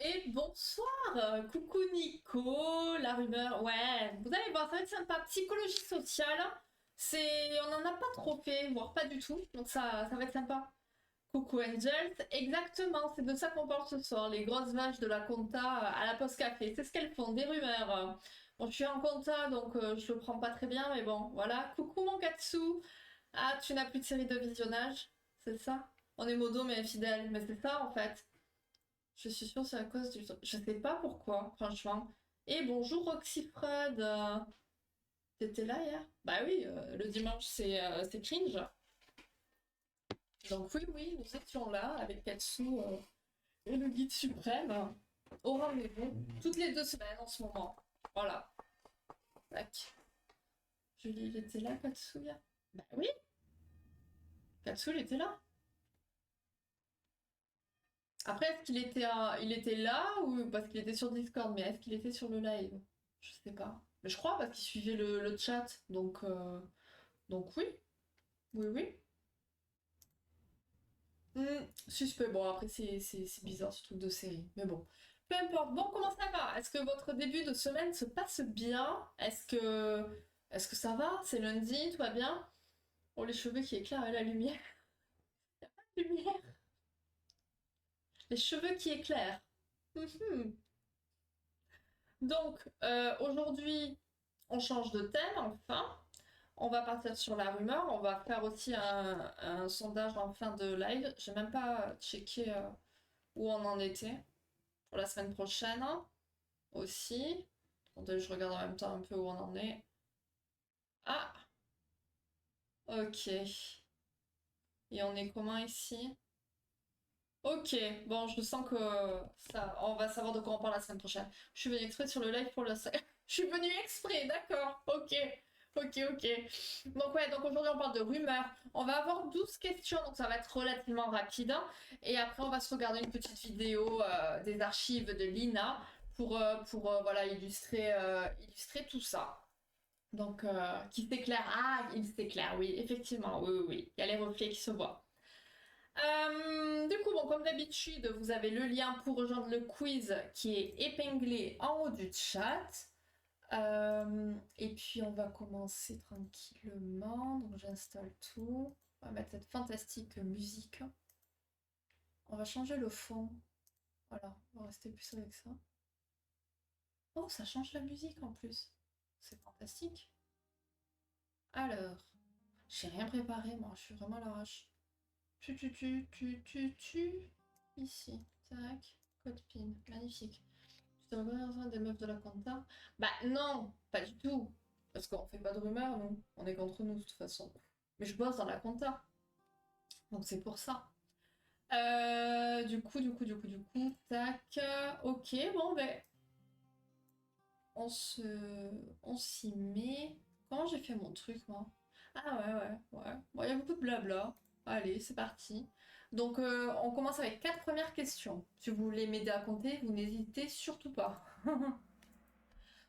Et bonsoir, coucou Nico, la rumeur, ouais, vous allez voir, ça va être sympa, psychologie sociale, on en a pas trop fait, voire pas du tout, donc ça va être sympa. Coucou Angels, exactement, c'est de ça qu'on parle ce soir, les grosses vaches de la compta à la poste café, c'est ce qu'elles font, des rumeurs. Bon, je suis en compta, donc je le prends pas très bien, mais bon, voilà. Coucou mon Katsu, ah, tu n'as plus de série de visionnage, c'est ça? On est modo mais infidèle, mais c'est ça en fait. Je suis sûre que c'est à cause du... Je sais pas pourquoi, franchement. Et bonjour Roxy Fred. T'étais là hier? Bah oui, le dimanche c'est cringe. Donc oui, oui, nous étions là avec Katsu et le guide suprême au rendez-vous toutes les 2 semaines en ce moment. Voilà. Tac. Julie, il était là, Katsu hier? Bah oui, Katsu il était là. Après, est-ce qu'il était, il était là ou parce qu'il était sur Discord, mais est-ce qu'il était sur le live? Je sais pas. Mais je crois parce qu'il suivait le chat, donc oui, oui, oui. Suspect. Bon, après, c'est bizarre ce truc de série. Mais bon. Peu importe. Bon, comment ça va? Est-ce que votre début de semaine se passe bien? Est-ce que ça va? C'est lundi, tout va bien? Oh, les cheveux qui éclairent à la lumière. Lumière. Les cheveux qui éclairent. Mhm. Donc, aujourd'hui, on change de thème, enfin. On va partir sur la rumeur. On va faire aussi un sondage en fin de live. J'ai même pas checké où on en était pour la semaine prochaine aussi. Attendez, je regarde en même temps un peu où on en est. Ah, ok. Et on est comment ici? Ok, bon, je sens que ça, on va savoir de quoi on parle la semaine prochaine. Je suis venue exprès sur le live pour le... Je suis venue exprès, d'accord, ok. Ok, ok. Donc ouais, donc aujourd'hui on parle de rumeurs. On va avoir 12 questions, donc ça va être relativement rapide, hein. Et après on va se regarder une petite vidéo des archives de Lina pour voilà, illustrer tout ça. Donc, qui s'éclaire. Ah, il s'éclaire, oui, effectivement, oui, oui, oui. Il y a les reflets qui se voient. Du coup, bon, comme d'habitude, vous avez le lien pour rejoindre le quiz qui est épinglé en haut du chat. Et puis, on va commencer tranquillement. Donc, j'installe tout. On va mettre cette fantastique musique. On va changer le fond. Voilà, on va rester plus avec ça. Oh, ça change la musique en plus. C'est fantastique. Alors, j'ai rien préparé, moi. Je suis vraiment à l'arrache. Tu. Ici. Tac. Code PIN. Magnifique. Tu te reconnais des meufs de la compta? Bah non, pas du tout. Parce qu'on fait pas de rumeurs, nous. On est contre nous, de toute façon. Mais je bosse dans la compta. Donc c'est pour ça. Du coup, tac. Ok, bon, ben, on se... On s'y met. Comment j'ai fait mon truc, moi? Ah ouais, ouais, ouais. Bon, il y a beaucoup de blabla. Allez, c'est parti. Donc, on commence avec 4 premières questions. Si vous voulez m'aider à compter, vous n'hésitez surtout pas.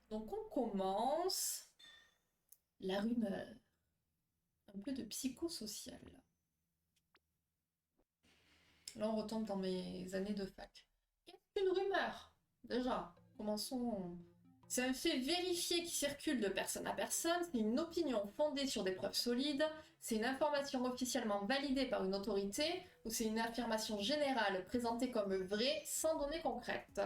Donc, on commence. La rumeur. Un peu de psychosocial. Là, on retombe dans mes années de fac. Qu'est-ce qu'une rumeur? Déjà, commençons. C'est un fait vérifié qui circule de personne à personne, c'est une opinion fondée sur des preuves solides, c'est une information officiellement validée par une autorité, ou c'est une affirmation générale présentée comme vraie sans données concrètes.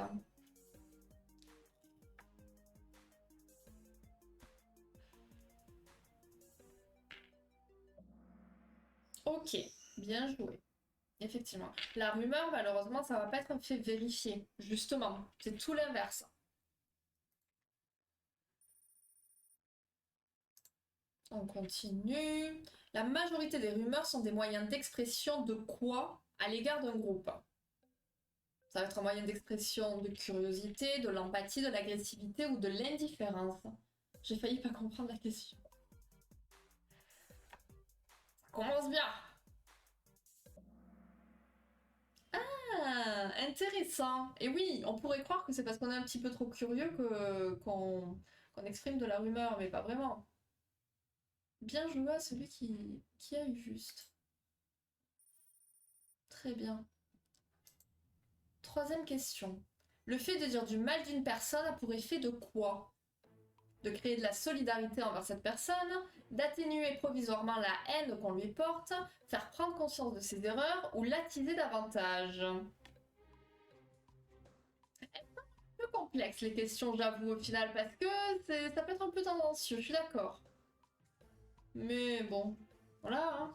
Ok, bien joué. Effectivement. La rumeur, malheureusement, ça va pas être un fait vérifié. Justement, c'est tout l'inverse. On continue. La majorité des rumeurs sont des moyens d'expression de quoi à l'égard d'un groupe? Ça va être un moyen d'expression de curiosité, de l'empathie, de l'agressivité ou de l'indifférence. J'ai failli pas comprendre la question. Ça commence bien. Ah, intéressant. Et oui, on pourrait croire que c'est parce qu'on est un petit peu trop curieux qu'on exprime de la rumeur, mais pas vraiment. Bien joué à celui qui a eu juste. Très bien. Troisième question. Le fait de dire du mal d'une personne a pour effet de quoi? De créer de la solidarité envers cette personne, d'atténuer provisoirement la haine qu'on lui porte, faire prendre conscience de ses erreurs ou l'attiser davantage. Un peu complexe les questions, j'avoue, au final, parce que ça peut être un peu tendancieux, je suis d'accord. Mais bon, voilà. Hein.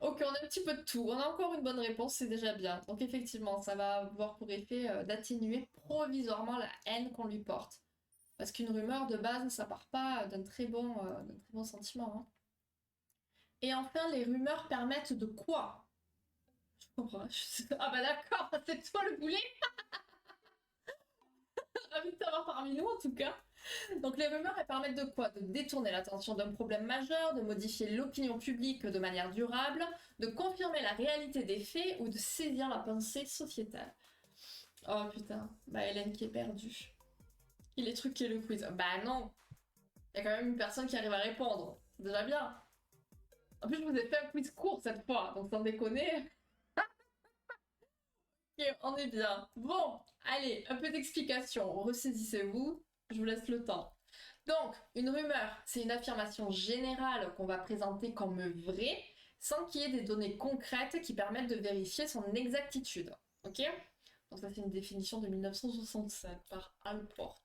Ok, on a un petit peu de tout. On a encore une bonne réponse, c'est déjà bien. Donc effectivement, ça va avoir pour effet d'atténuer provisoirement la haine qu'on lui porte. Parce qu'une rumeur, de base, ça part pas d'un très bon sentiment. Hein. Et enfin, les rumeurs permettent de quoi? Je comprends. Ah bah d'accord, c'est toi le boulet. Ravi de t'avoir parmi nous en tout cas. Donc les rumeurs, elles permettent de quoi? De détourner l'attention d'un problème majeur, de modifier l'opinion publique de manière durable, de confirmer la réalité des faits ou de saisir la pensée sociétale. Oh putain, bah Hélène qui est perdue. Il est truqué le quiz. Bah non, il y a quand même une personne qui arrive à répondre. C'est déjà bien. En plus, je vous ai fait un quiz court cette fois, donc sans déconner. Ok, on est bien. Bon, allez, un peu d'explication. Ressaisissez-vous, je vous laisse le temps. Donc, une rumeur, c'est une affirmation générale qu'on va présenter comme vraie, sans qu'il y ait des données concrètes qui permettent de vérifier son exactitude. Ok? Donc ça, c'est une définition de 1967 par Alport.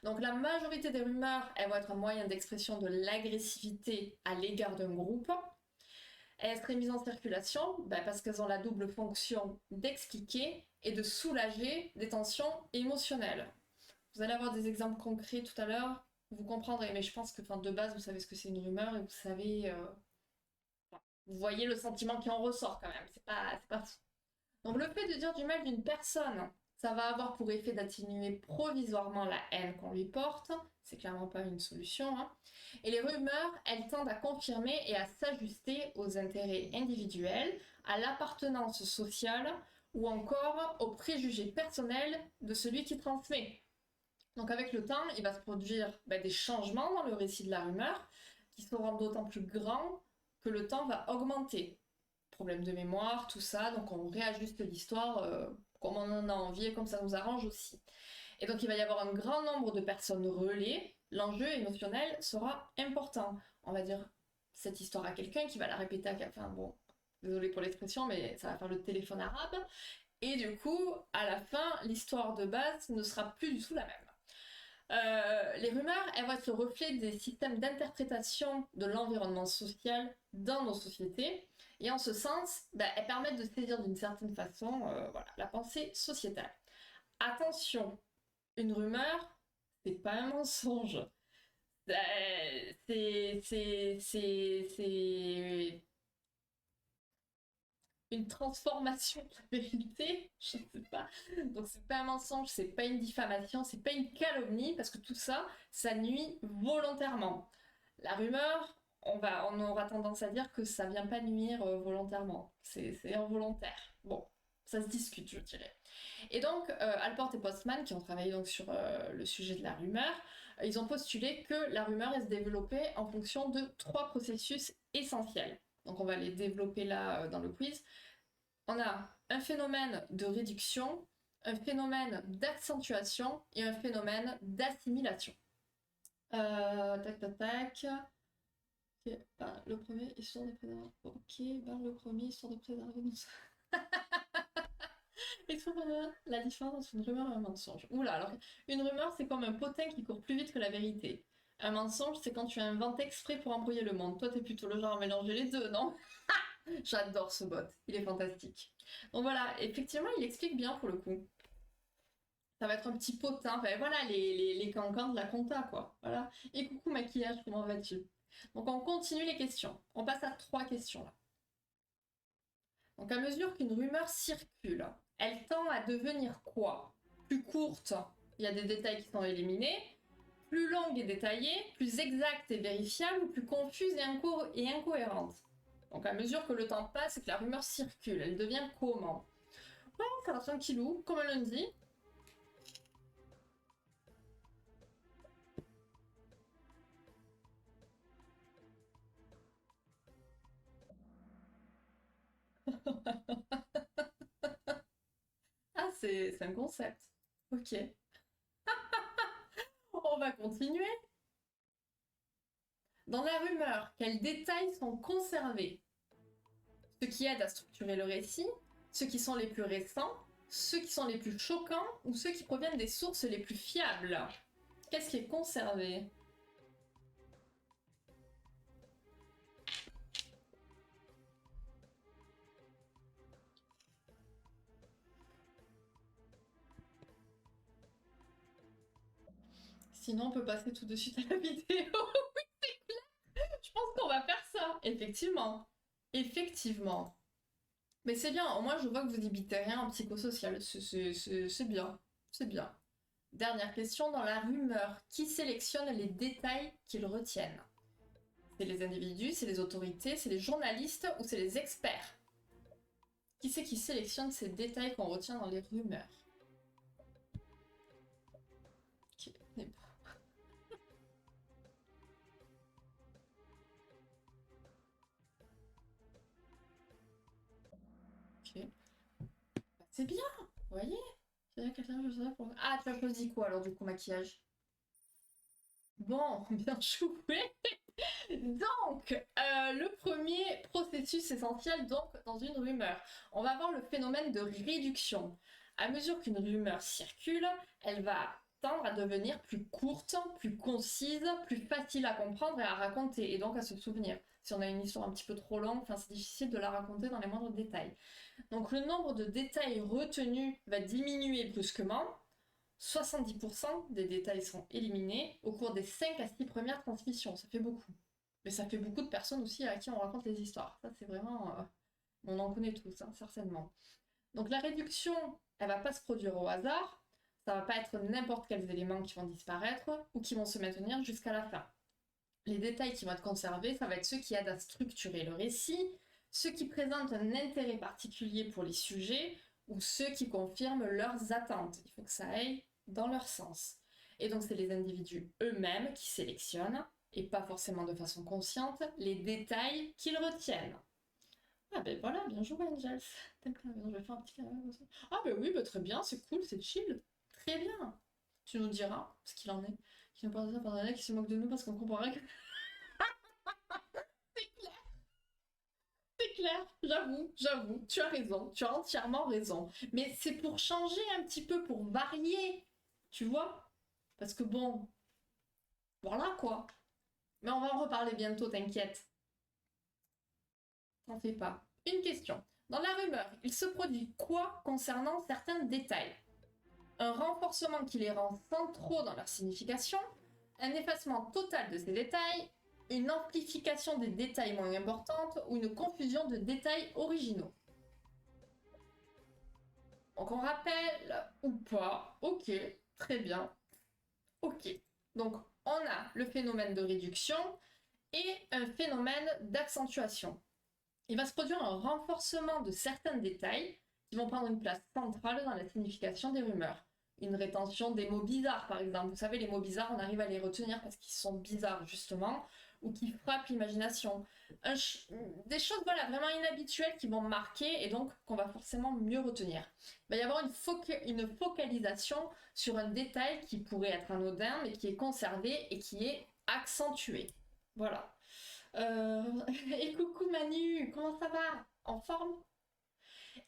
Donc la majorité des rumeurs, elles vont être un moyen d'expression de l'agressivité à l'égard d'un groupe. Elles seraient mises en circulation parce qu'elles ont la double fonction d'expliquer et de soulager des tensions émotionnelles. Vous allez avoir des exemples concrets tout à l'heure, vous comprendrez, mais je pense que de base, vous savez ce que c'est une rumeur et vous savez... vous voyez le sentiment qui en ressort quand même, c'est pas... Donc le fait de dire du mal d'une personne, ça va avoir pour effet d'atténuer provisoirement la haine qu'on lui porte, c'est clairement pas une solution, hein. Et les rumeurs, elles tendent à confirmer et à s'ajuster aux intérêts individuels, à l'appartenance sociale ou encore aux préjugés personnels de celui qui transmet. Donc avec le temps, il va se produire des changements dans le récit de la rumeur qui seront d'autant plus grands que le temps va augmenter. Problème de mémoire, tout ça, donc on réajuste l'histoire comme on en a envie et comme ça nous arrange aussi. Et donc il va y avoir un grand nombre de personnes relais, l'enjeu émotionnel sera important. On va dire cette histoire à quelqu'un qui va la répéter à quelqu'un, bon, désolé pour l'expression, mais ça va faire le téléphone arabe. Et du coup, à la fin, l'histoire de base ne sera plus du tout la même. Les rumeurs, elles vont être le reflet des systèmes d'interprétation de l'environnement social dans nos sociétés. Et en ce sens, elles permettent de saisir d'une certaine façon la pensée sociétale. Attention, une rumeur, c'est pas un mensonge. C'est une transformation de la vérité, je ne sais pas. Donc c'est pas un mensonge, c'est pas une diffamation, c'est pas une calomnie, parce que tout ça, ça nuit volontairement. La rumeur, on aura tendance à dire que ça vient pas nuire volontairement, c'est involontaire. Bon, ça se discute, je dirais. Et donc, Alport et Postman, qui ont travaillé donc sur le sujet de la rumeur, ils ont postulé que la rumeur est se développait en fonction de 3 processus essentiels. Donc on va les développer là dans le quiz. On a un phénomène de réduction, un phénomène d'accentuation et un phénomène d'assimilation. Tac, tac, tac. Okay, le premier, histoire de préserver. Ok, le premier, histoire de préserver. La différence entre une rumeur et un mensonge. Oula, alors, une rumeur, c'est comme un potin qui court plus vite que la vérité. Un mensonge, c'est quand tu inventes exprès pour embrouiller le monde. Toi, t'es plutôt le genre à mélanger les deux, non? J'adore ce bot, il est fantastique. Donc voilà, effectivement, il explique bien pour le coup. Ça va être un petit potin, enfin voilà, les cancans de la compta, quoi. Voilà. Et coucou maquillage, comment vas-tu? Donc on continue les questions. On passe à 3 questions là. Donc à mesure qu'une rumeur circule, elle tend à devenir quoi? Plus courte, il y a des détails qui sont éliminés. Plus longue et détaillée, plus exacte et vérifiable, ou plus confuse et incohérente. Donc à mesure que le temps passe et que la rumeur circule, elle devient comment? Ouais, ça va tranquillou, comme un lundi. c'est un concept. Ok. On va continuer. Dans la rumeur, quels détails sont conservés? Ceux qui aident à structurer le récit, ceux qui sont les plus récents, ceux qui sont les plus choquants ou ceux qui proviennent des sources les plus fiables? Qu'est-ce qui est conservé? Sinon, on peut passer tout de suite à la vidéo. Oui, c'est clair. Je pense qu'on va faire ça. Effectivement. Effectivement. Mais c'est bien. Au moins, je vois que vous débitez rien en psychosocial. C'est bien. C'est bien. Dernière question. Dans la rumeur, qui sélectionne les détails qu'ils retiennent? C'est les individus, c'est les autorités, c'est les journalistes ou c'est les experts? Qui c'est qui sélectionne ces détails qu'on retient dans les rumeurs? Ok. Ok. C'est bien, vous voyez? Ah, tu as choisi quoi alors du coup, maquillage? Bon, bien joué. Donc, le premier processus essentiel donc dans une rumeur, on va avoir le phénomène de réduction. À mesure qu'une rumeur circule, elle va tendre à devenir plus courte, plus concise, plus facile à comprendre et à raconter, et donc à se souvenir. Si on a une histoire un petit peu trop longue, enfin, c'est difficile de la raconter dans les moindres détails. Donc le nombre de détails retenus va diminuer brusquement. 70% des détails seront éliminés au cours des 5 à 6 premières transmissions. Ça fait beaucoup. Mais ça fait beaucoup de personnes aussi à qui on raconte les histoires. Ça, c'est vraiment... on en connaît tous, hein, certainement. Donc la réduction, elle va pas se produire au hasard. Ça va pas être n'importe quels éléments qui vont disparaître ou qui vont se maintenir jusqu'à la fin. Les détails qui vont être conservés, ça va être ceux qui aident à structurer le récit, ceux qui présentent un intérêt particulier pour les sujets ou ceux qui confirment leurs attentes. Il faut que ça aille dans leur sens. Et donc c'est les individus eux-mêmes qui sélectionnent, et pas forcément de façon consciente, les détails qu'ils retiennent. Ah ben voilà, bien joué Angels. Je vais faire un petit... Ah ben oui, ben très bien, c'est cool, c'est chill. Très bien. Tu nous diras ce qu'il en est. Qui nous parle de ça pendant l'année, qui se moque de nous parce qu'on comprend rien. C'est clair, j'avoue, tu as raison, tu as entièrement raison. Mais c'est pour changer un petit peu, pour varier, tu vois? Parce que bon, voilà quoi. Mais on va en reparler bientôt, t'inquiète. T'en fais pas. Une question. Dans la rumeur, il se produit quoi concernant certains détails? Un renforcement qui les rend centraux dans leur signification, un effacement total de ces détails, une amplification des détails moins importantes ou une confusion de détails originaux. Donc on rappelle ou pas, ok, très bien, ok. Donc on a le phénomène de réduction et un phénomène d'accentuation. Il va se produire un renforcement de certains détails qui vont prendre une place centrale dans la signification des rumeurs. Une rétention des mots bizarres, par exemple. Vous savez, les mots bizarres, on arrive à les retenir parce qu'ils sont bizarres, justement, ou qui frappent l'imagination. Des choses, voilà, vraiment inhabituelles qui vont marquer et donc qu'on va forcément mieux retenir. Il va y avoir une focalisation sur un détail qui pourrait être anodin, mais qui est conservé et qui est accentué. Voilà. Et coucou Manu, comment ça va? En forme?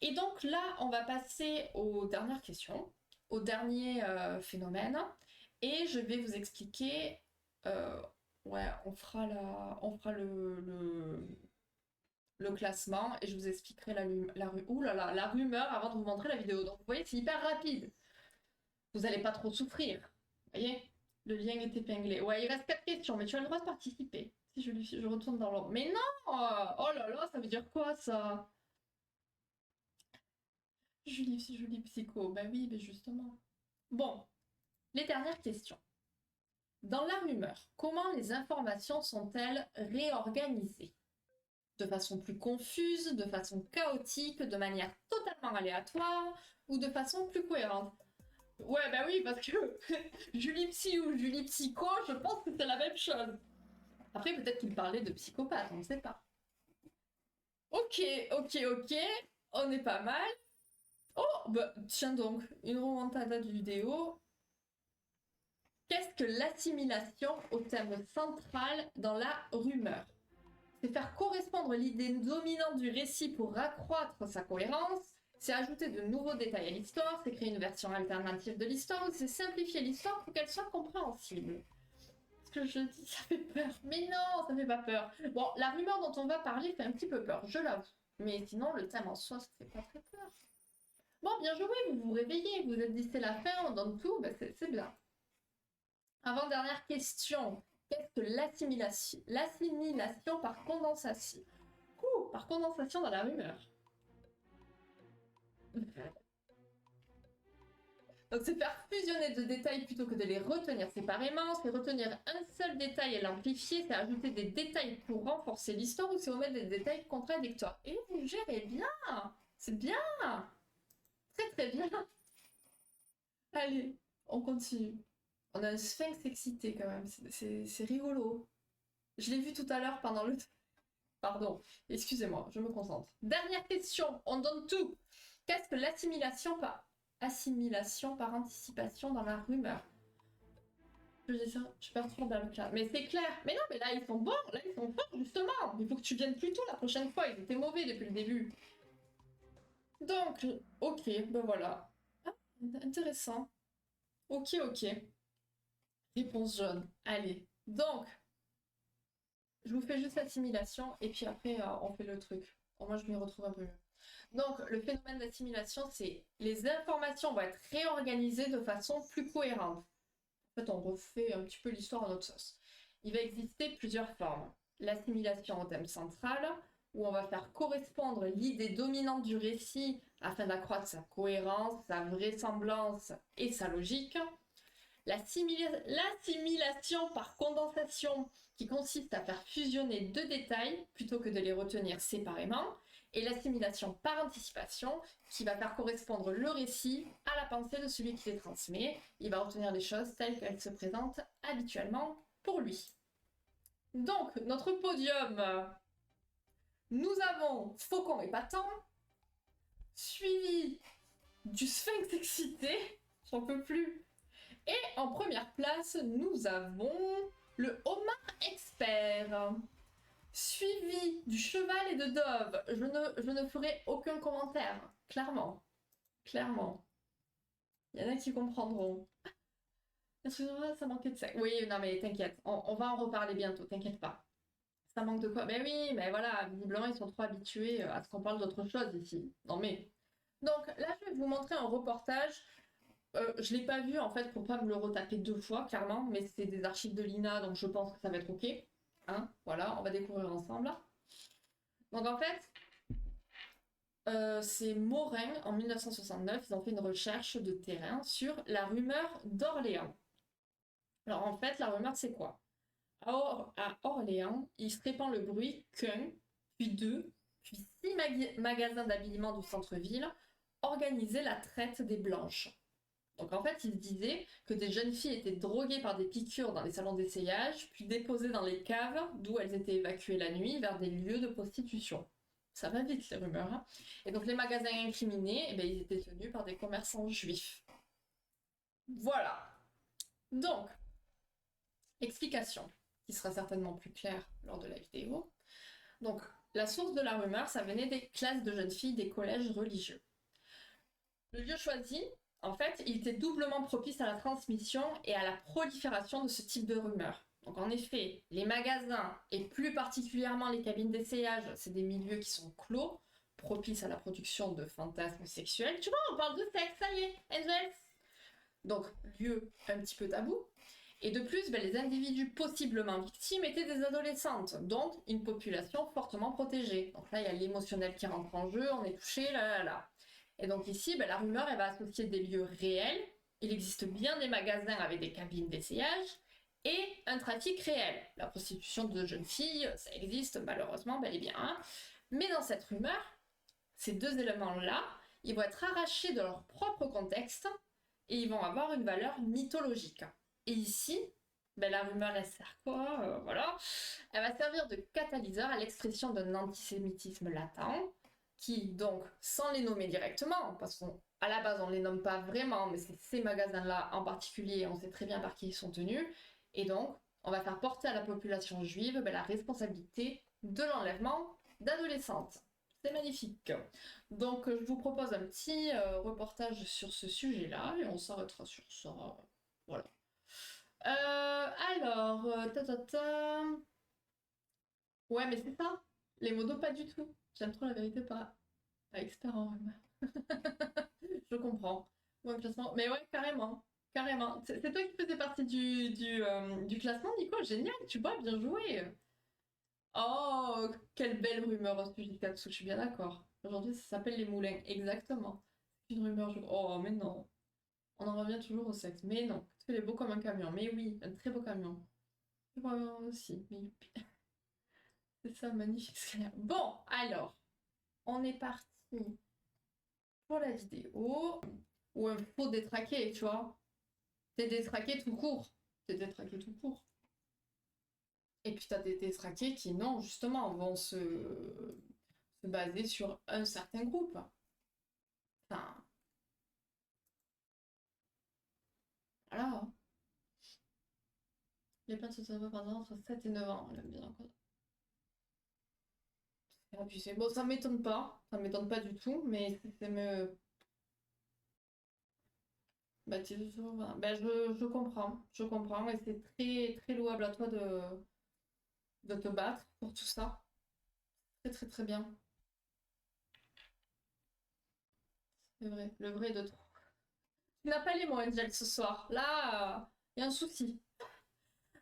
Et donc là, on va passer aux dernières questions, au dernier phénomène, et je vais vous expliquer. Ouais, on fera le classement et je vous expliquerai la rumeur avant de vous montrer la vidéo. Donc vous voyez, c'est hyper rapide. Vous n'allez pas trop souffrir. Vous voyez? Le lien est épinglé. Ouais, il reste 4 questions, mais tu as le droit de participer. Si je retourne dans l'ordre. Mais non! Oh là là, ça veut dire quoi ça? Julie Psycho. Bah oui, mais justement. Bon, les dernières questions. Dans la rumeur, comment les informations sont-elles réorganisées? De façon plus confuse, de façon chaotique, de manière totalement aléatoire ou de façon plus cohérente? Ouais, bah oui, parce que Julie Psy ou Julie Psycho, je pense que c'est la même chose. Après, peut-être qu'il parlait de psychopathe, on ne sait pas. Ok, on est pas mal. Oh, bah, tiens donc, une remontada du vidéo. Qu'est-ce que l'assimilation au thème central dans la rumeur? C'est faire correspondre l'idée dominante du récit pour accroître sa cohérence, c'est ajouter de nouveaux détails à l'histoire, c'est créer une version alternative de l'histoire, ou c'est simplifier l'histoire pour qu'elle soit compréhensible. Ce que je dis, ça fait peur. Mais non, ça fait pas peur. Bon, la rumeur dont on va parler fait un petit peu peur, je l'avoue. Mais sinon, le thème en soi, ça fait pas très peur. Bon, bien joué, vous vous réveillez, vous êtes dit c'est la fin, on donne tout, ben c'est bien. Avant-dernière question. Qu'est-ce que l'assimilation? L'assimilation par condensation. Par condensation dans la rumeur. Donc c'est faire fusionner deux détails plutôt que de les retenir séparément, c'est retenir un seul détail et l'amplifier, c'est ajouter des détails pour renforcer l'histoire ou c'est omettre des détails contradictoires. Et vous gérez bien. C'est bien. Très très bien. Allez, on continue. On a un sphinx excité quand même, c'est rigolo. Je l'ai vu tout à l'heure pendant le... Pardon, excusez-moi, je me concentre. Dernière question, on donne tout. Qu'est-ce que l'assimilation par anticipation dans la rumeur? Je dis ça, je perturbe dans le chat. Mais c'est clair. Mais non, mais là ils sont bons, là ils sont forts justement. Il faut que tu viennes plus tôt la prochaine fois, ils étaient mauvais depuis le début. Donc, ok, ben voilà. Ah, intéressant. Ok, ok. Réponse jaune. Allez. Donc, je vous fais juste l'assimilation et puis après on fait le truc. Au moins je m'y retrouve un peu mieux. Donc le phénomène d'assimilation, c'est les informations vont être réorganisées de façon plus cohérente. En fait, on refait un petit peu l'histoire à notre sauce. Il va exister plusieurs formes. L'assimilation au thème central, où on va faire correspondre l'idée dominante du récit afin d'accroître sa cohérence, sa vraisemblance et sa logique. L'assimilation par condensation, qui consiste à faire fusionner deux détails plutôt que de les retenir séparément, et l'assimilation par anticipation, qui va faire correspondre le récit à la pensée de celui qui les transmet. Il va retenir les choses telles qu'elles se présentent habituellement pour lui. Donc, notre podium, nous avons Faucon épatant, suivi du Sphinx excité, j'en peux plus. Et en première place, nous avons le homard expert, suivi du cheval et de Dove. Je ne ferai aucun commentaire, clairement. Clairement. Il y en a qui comprendront. Excusez-moi, ça manquait de ça. Oui, non mais t'inquiète, on va en reparler bientôt, t'inquiète pas. Ça manque de quoi? Ben oui, mais voilà, visiblement ils sont trop habitués à ce qu'on parle d'autre chose ici. Non mais... Donc là, je vais vous montrer un reportage. Je l'ai pas vu en fait pour pas me le retaper deux fois, clairement, mais c'est des archives de l'INA, donc je pense que ça va être ok. Hein, voilà, on va découvrir ensemble. Donc en fait, c'est Morin, en 1969, ils ont fait une recherche de terrain sur la rumeur d'Orléans. Alors en fait, la rumeur c'est quoi? À Orléans, il se répand le bruit qu'un, puis deux, puis six magasins d'habillement du centre-ville organisaient la traite des blanches. Donc en fait, il se disait que des jeunes filles étaient droguées par des piqûres dans les salons d'essayage, puis déposées dans les caves, d'où elles étaient évacuées la nuit vers des lieux de prostitution. Ça va vite, les rumeurs. Hein. Et donc les magasins incriminés, eh bien, ils étaient tenus par des commerçants juifs. Voilà. Donc, explication, qui sera certainement plus claire lors de la vidéo. Donc, la source de la rumeur, ça venait des classes de jeunes filles des collèges religieux. Le lieu choisi, en fait, il était doublement propice à la transmission et à la prolifération de ce type de rumeurs. Donc en effet, les magasins, et plus particulièrement les cabines d'essayage, c'est des milieux qui sont clos, propices à la production de fantasmes sexuels. Tu vois, on parle de sexe, ça y est, Angels. Donc, lieu un petit peu tabou. Et de plus, les individus possiblement victimes étaient des adolescentes, donc une population fortement protégée. Donc là, il y a l'émotionnel qui rentre en jeu, on est touché, là. Et donc ici, la rumeur, elle va associer des lieux réels. Il existe bien des magasins avec des cabines d'essayage et un trafic réel. La prostitution de jeunes filles, ça existe malheureusement bel et bien. Hein. Mais dans cette rumeur, ces deux éléments-là, ils vont être arrachés de leur propre contexte et ils vont avoir une valeur mythologique. Et ici, la rumeur, elle sert quoi voilà. Elle va servir de catalyseur à l'expression d'un antisémitisme latent, qui, donc, sans les nommer directement, parce qu'à la base, on ne les nomme pas vraiment, mais c'est ces magasins-là en particulier, on sait très bien par qui ils sont tenus, et donc, on va faire porter à la population juive la responsabilité de l'enlèvement d'adolescentes. C'est magnifique. Donc, je vous propose un petit reportage sur ce sujet-là, et on s'arrêtera sur ça. Voilà. Alors, ouais, mais c'est ça. Les modos, pas du tout. J'aime trop la vérité, pas expert en rhume. Je comprends. Ouais, classement. Mais ouais, carrément. Carrément. C'est toi qui faisais partie du classement, Nico. Génial, tu vois, bien joué. Oh, quelle belle rumeur au sujet de Katsu, je suis bien d'accord. Aujourd'hui, ça s'appelle les moulins. Exactement. C'est une rumeur. Oh, mais non. On en revient toujours au sexe. Mais non. Parce qu'il est beau comme un camion. Mais oui, un très beau camion. Moi aussi. Mais c'est ça, magnifique. Bon, alors, on est parti pour la vidéo. Ou un faux détraqué, tu vois. T'es détraqué tout court. T'es détraqué tout court. Et puis t'as des détraqués qui, non, justement, vont se baser sur un certain groupe. Enfin, voilà. Les plaintes se savent par entre 7 et 9 ans, elle aime bien quoi. C'est abusé. Bon, ça m'étonne pas. Ça m'étonne pas du tout, mais c'est me. Bah, voilà. Bah, je comprends. Je comprends. Et c'est très, très louable à toi de te battre pour tout ça. Très, très, très bien. C'est vrai. Le vrai de trop. Tu n'as pas les mots, Angel, ce soir. Là, il y a un souci.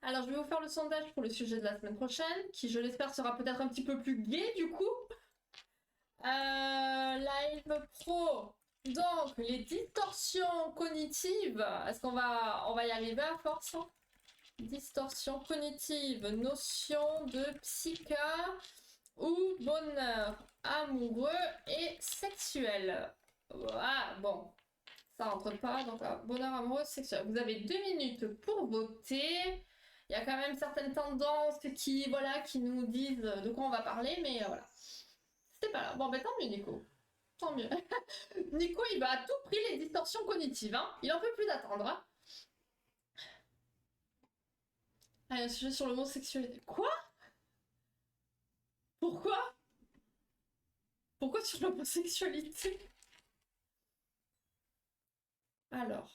Alors, je vais vous faire le sondage pour le sujet de la semaine prochaine, qui, je l'espère, sera peut-être un petit peu plus gai, du coup. Live Pro. Donc, les distorsions cognitives. Est-ce qu'on va y arriver à force? Distorsion cognitive, notion de psycha ou bonheur amoureux et sexuel. Ah, bon, ça rentre pas, donc bonheur amoureux sexuel. Vous avez 2 minutes pour voter. Il y a quand même certaines tendances qui nous disent de quoi on va parler, mais voilà. C'était pas là. Bon, ben tant mieux, Nico. Tant mieux. Nico, il va à tout prix les distorsions cognitives. Hein. Il en peut plus d'attendre. Hein. Allez, un sujet sur l'homosexualité. Quoi? Pourquoi? Pourquoi sur l'homosexualité? Alors.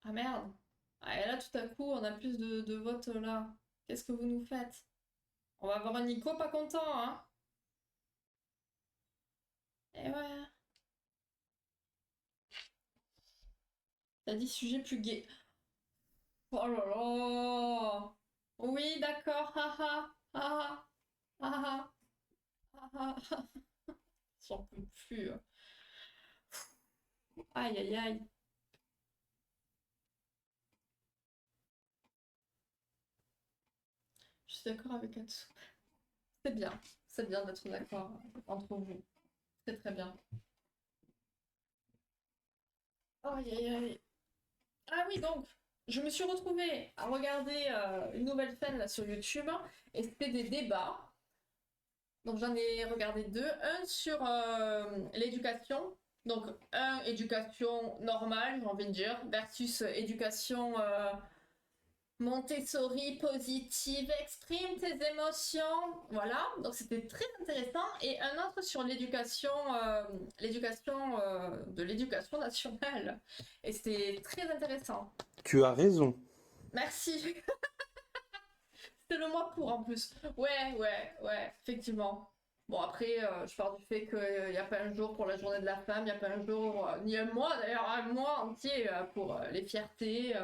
Ah merde. Ah, et là, tout à coup, on a plus de votes là. Qu'est-ce que vous nous faites? On va avoir un Nico pas content, hein? Eh ouais. T'as dit sujet plus gay. Oh là là. Oui, d'accord. Haha. Haha. Haha. Haha. J'en peux plus. Aïe aïe aïe. Je suis d'accord avec Atsu. C'est bien. C'est bien d'être d'accord entre vous. C'est très bien. Aïe aïe aïe. Ah oui, donc, je me suis retrouvée à regarder une nouvelle chaîne là, sur YouTube et c'était des débats. Donc j'en ai regardé deux. Un sur l'éducation. Donc, un, éducation normale, j'ai envie de dire, versus éducation Montessori positive, exprime tes émotions. Voilà, donc c'était très intéressant. Et un autre sur de l'éducation nationale. Et c'était très intéressant. Tu as raison. Merci. C'était le mois pour en plus. Ouais, effectivement. Bon, après, je pars du fait qu'il n'y a pas un jour pour la journée de la femme, il n'y a pas un jour, ni un mois d'ailleurs, un mois entier pour les fiertés.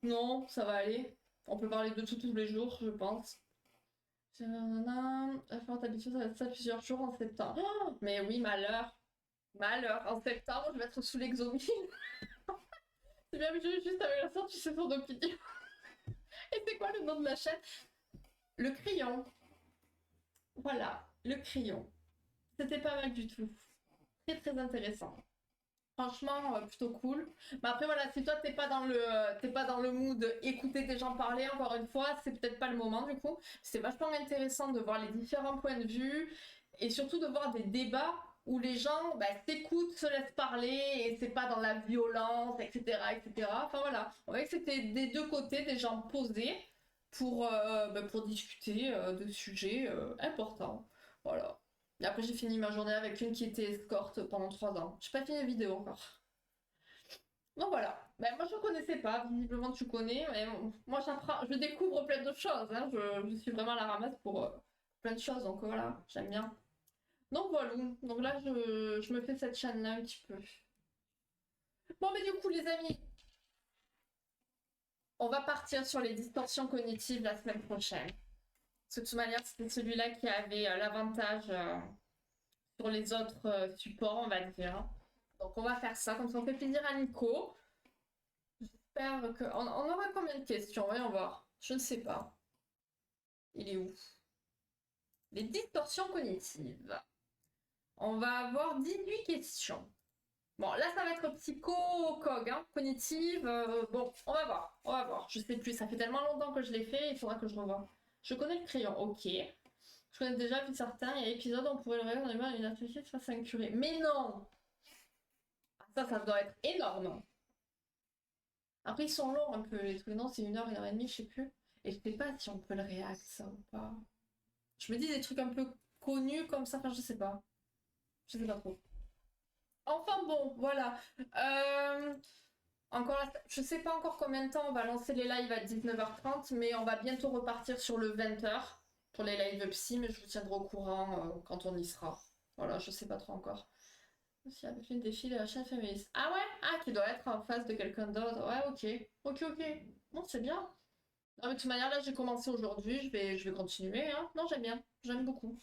Non, ça va aller. On peut parler de tout tous les jours, je pense. La forte habitude, ça va être ça plusieurs jours en septembre. Oh, mais oui, malheur. Malheur. En septembre, je vais être sous l'exomile. C'est bien juste avec la sortie, c'est son opinion. Et c'est quoi le nom de la chaîne? Le crayon. Voilà, le crayon. C'était pas mal du tout. Très très intéressant. Franchement, plutôt cool. Mais après, voilà, si toi, t'es pas dans le mood écouter des gens parler, encore une fois, c'est peut-être pas le moment, du coup. C'est vachement intéressant de voir les différents points de vue et surtout de voir des débats où les gens bah, s'écoutent, se laissent parler et c'est pas dans la violence, etc., etc. Enfin, voilà. On voyait que c'était des deux côtés, des gens posés pour discuter de sujets importants. Voilà. Et après, j'ai fini ma journée avec une qui était escorte pendant 3 ans. J'ai pas fini la vidéo encore. Donc voilà. Ben, moi, je connaissais pas. Visiblement, tu connais. Mais moi, j'apprends, je découvre plein de choses. Hein. Je suis vraiment à la ramasse pour plein de choses. Donc voilà, j'aime bien. Donc voilà. Donc là, je me fais cette chaîne-là un petit peu. Bon, mais du coup, les amis, on va partir sur les distorsions cognitives la semaine prochaine. Parce que de toute manière, c'était celui-là qui avait l'avantage sur les autres supports, on va dire. Donc on va faire ça, comme ça on fait plaisir à Nico. J'espère que... On aura combien de questions? Voyons voir. Je ne sais pas. Il est où? Les distorsions cognitives. On va avoir 18 questions. Bon, là ça va être psycho-cog, hein, cognitive. Bon, on va voir. On va voir. Je sais plus, ça fait tellement longtemps que je l'ai fait, il faudra que je revoie. Je connais le crayon, ok. Je connais déjà vu certains. Il y a l'épisode où on pourrait le regarder dans les mains d'une associée face à un curé. Mais non! Ça doit être énorme. Après, ils sont longs un peu, les trucs. Non, c'est 1 heure et demie, je sais plus. Et je sais pas si on peut le réact, ça ou pas. Je me dis des trucs un peu connus comme ça, enfin, je sais pas. Je sais pas trop. Enfin bon, voilà. Encore, je sais pas encore combien de temps on va lancer les lives à 19h30, mais on va bientôt repartir sur le 20h pour les lives psy, mais je vous tiendrai au courant quand on y sera. Voilà, je sais pas trop encore. Aussi avec une des filles de la chaîne féministe. Ah ouais? Ah, qui doit être en face de quelqu'un d'autre. Ouais, ok. Ok, ok. Bon, c'est bien. Non, mais de toute manière, là, j'ai commencé aujourd'hui. Je vais continuer. Hein. Non, j'aime bien. J'aime beaucoup.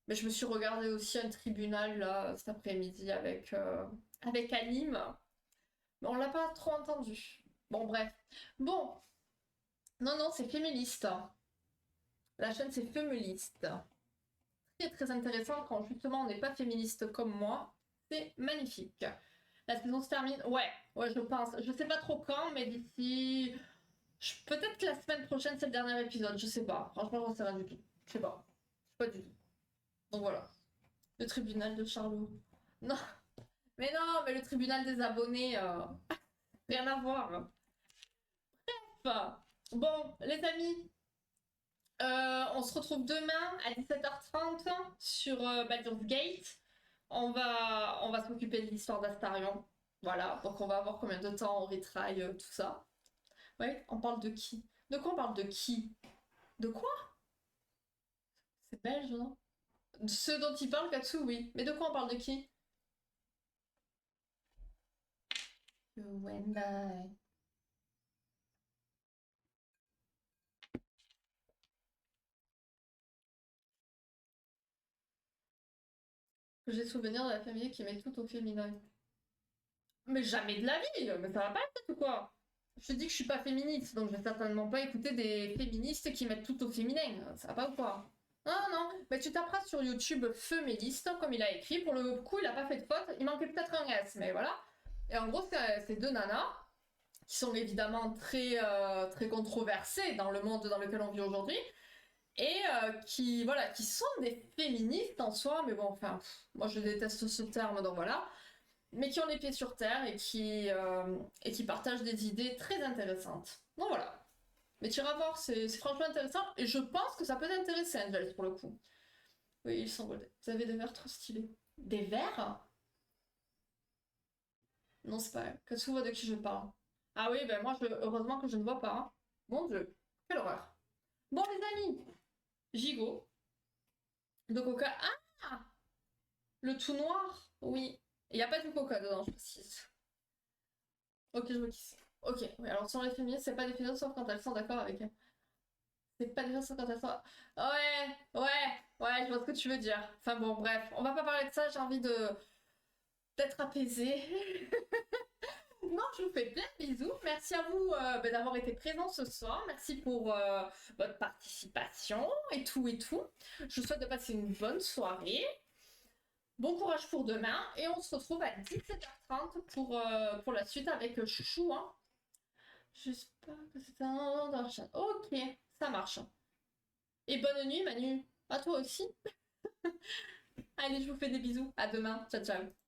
Mais je me suis regardé aussi un tribunal, là, cet après-midi avec Alim. Mais on l'a pas trop entendu. Bon, bref. Bon. Non, non, c'est féministe. La chaîne, c'est féministe. Très, très intéressant quand, justement, on n'est pas féministe comme moi. C'est magnifique. La saison se termine. Ouais, ouais, je pense. Je sais pas trop quand, mais d'ici. Peut-être que la semaine prochaine, c'est le dernier épisode. Je sais pas. Franchement, j'en sais rien du tout. Je sais pas. Je sais pas du tout. Donc voilà. Le tribunal de Charlot. Non, mais non, mais le tribunal des abonnés, rien à voir. Enfin, bon, les amis, on se retrouve demain à 17h30 sur Baldur's Gate. On va s'occuper de l'histoire d'Astarion. Voilà, donc on va voir combien de temps on retraille tout ça. Ouais, on parle de qui? De quoi on parle de qui? De quoi? C'est belge, non? De ceux dont il parle, Katsu, oui. Mais de quoi on parle de qui? Wendai. J'ai souvenir de la famille qui met tout au féminin. Mais jamais de la vie, mais ça va pas être ou quoi? Je te dis que je suis pas féministe, donc je vais certainement pas écouter des féministes qui mettent tout au féminin. Ça va pas ou quoi? Non, non, mais tu taperas sur YouTube féministe, comme il a écrit. Pour le coup, il a pas fait de faute. Il manquait peut-être un S, mais voilà. Et en gros, c'est deux nanas qui sont évidemment très, très controversées dans le monde dans lequel on vit aujourd'hui. Et voilà, qui sont des féministes en soi, mais bon, enfin, moi je déteste ce terme, donc voilà mais qui ont les pieds sur terre et qui partagent des idées très intéressantes. Donc voilà. Mais tu iras voir, c'est franchement intéressant et je pense que ça peut t'intéresser, Angel, pour le coup. Oui, ils sont beaux. Vous avez des verres trop stylés. Des verres? Non, c'est pas. Que tu vois de qui je parle. Ah oui, ben moi, heureusement que je ne vois pas. Hein. Mon Dieu, quelle horreur. Bon, les amis, gigot, de coca. Ah! Le tout noir? Oui. Il n'y a pas du coca dedans, je précise. Ok, je vois qui c'est. Ok, oui, alors sur les féministes, c'est pas des féministes sauf quand elles sont d'accord avec elles. C'est pas des féministes sauf quand elles sont. Ouais, ouais, je vois ce que tu veux dire. Enfin bon, bref, on va pas parler de ça, j'ai envie d'être apaisée. Non, je vous fais plein de bisous. Merci à vous d'avoir été présents ce soir. Merci pour votre participation et tout et tout. Je vous souhaite de passer une bonne soirée. Bon courage pour demain et on se retrouve à 17h30 pour la suite avec Chouchou. Hein. J'espère que c'est un dans la chaîne. Ok, ça marche. Et bonne nuit Manu. À toi aussi. Allez, je vous fais des bisous. À demain. Ciao, ciao.